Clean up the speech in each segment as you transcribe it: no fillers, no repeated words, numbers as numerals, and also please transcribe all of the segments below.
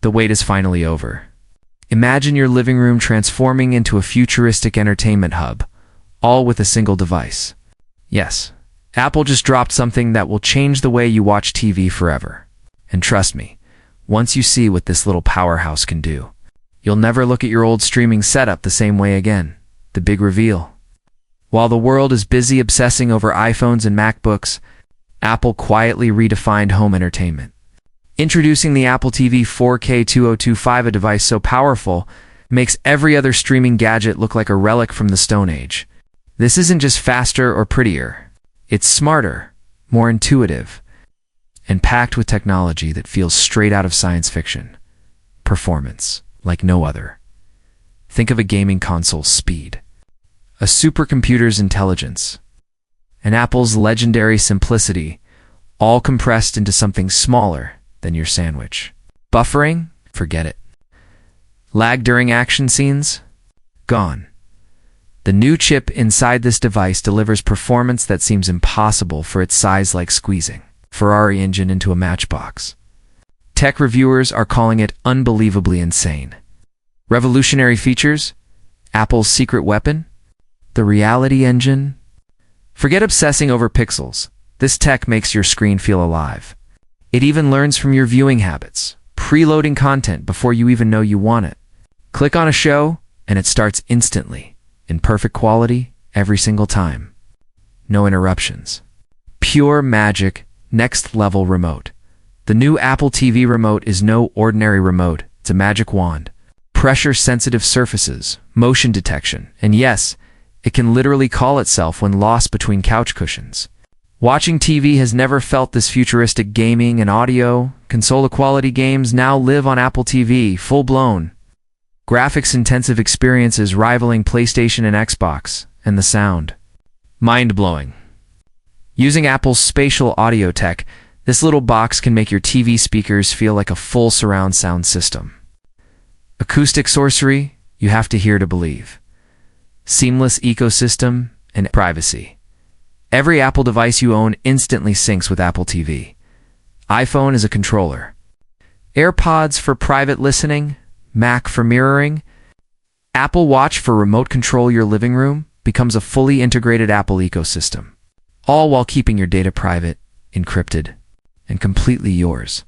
The wait is finally over. Imagine your living room transforming into a futuristic entertainment hub, all with a single device. Yes, Apple just dropped something that will change the way you watch TV forever. And trust me, once you see what this little powerhouse can do, you'll never look at your old streaming setup the same way again. The big reveal. While the world is busy obsessing over iPhones and MacBooks, Apple quietly redefined home entertainment. Introducing the Apple TV 4K 2025, a device so powerful, makes every other streaming gadget look like a relic from the Stone Age. This isn't just faster or prettier. It's smarter, more intuitive, and packed with technology that feels straight out of science fiction. Performance, like no other. Think of a gaming console's speed, a supercomputer's intelligence, and Apple's legendary simplicity, all compressed into something smaller than your sandwich. Buffering? Forget it. Lag during action scenes? Gone. The new chip inside this device delivers performance that seems impossible for its size, like squeezing Ferrari engine into a matchbox. Tech reviewers are calling it unbelievably insane. Revolutionary features? Apple's secret weapon? The reality engine? Forget obsessing over pixels. This tech makes your screen feel alive. It even learns from your viewing habits, preloading content before you even know you want it. Click on a show, and it starts instantly, in perfect quality, every single time. No interruptions. Pure magic, next-level remote. The new Apple TV remote is no ordinary remote. It's a magic wand. Pressure-sensitive surfaces, motion detection, and yes, it can literally call itself when lost between couch cushions. Watching TV has never felt this futuristic. Gaming and audio, console-quality games now live on Apple TV, full-blown. Graphics-intensive experiences rivaling PlayStation and Xbox, and the sound. Mind-blowing. Using Apple's spatial audio tech, this little box can make your TV speakers feel like a full surround sound system. Acoustic sorcery, you have to hear to believe. Seamless ecosystem and privacy. Every Apple device you own instantly syncs with Apple TV. iPhone is a controller. AirPods for private listening, Mac for mirroring. Apple Watch for remote control your living room becomes a fully integrated Apple ecosystem, all while keeping your data private, encrypted, and completely yours.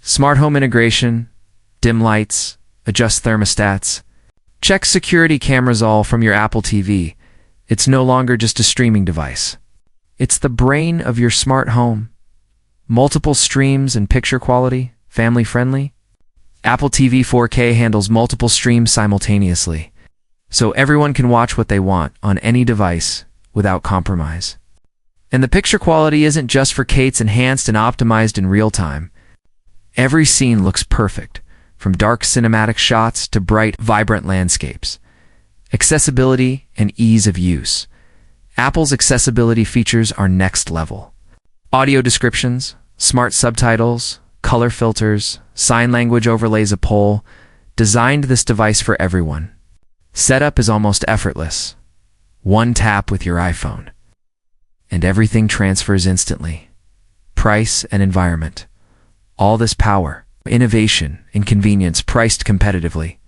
Smart home integration, dim lights, adjust thermostats, check security cameras, all from your Apple TV. It's no longer just a streaming device. It's the brain of your smart home. Multiple streams and picture quality, family-friendly. Apple TV 4K handles multiple streams simultaneously, so everyone can watch what they want on any device without compromise. And the picture quality isn't just for Kate's enhanced and optimized in real time. Every scene looks perfect, from dark cinematic shots to bright, vibrant landscapes. Accessibility and ease of use. Apple's accessibility features are next level. Audio descriptions, smart subtitles, color filters, sign language overlays. Apple designed this device for everyone. Setup is almost effortless. One tap with your iPhone, and everything transfers instantly. Price and environment. All this power, innovation, and convenience priced competitively.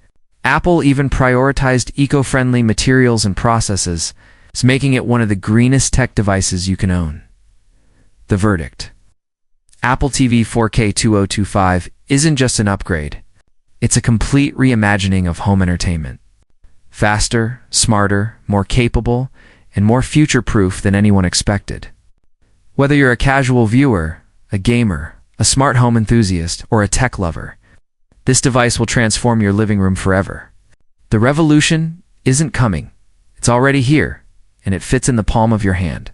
Apple even prioritized eco-friendly materials and processes, making it one of the greenest tech devices you can own. The verdict. Apple TV 4K 2025 isn't just an upgrade. It's a complete reimagining of home entertainment. Faster, smarter, more capable, and more future-proof than anyone expected. Whether you're a casual viewer, a gamer, a smart home enthusiast, or a tech lover, this device will transform your living room forever. The revolution isn't coming. It's already here, and it fits in the palm of your hand.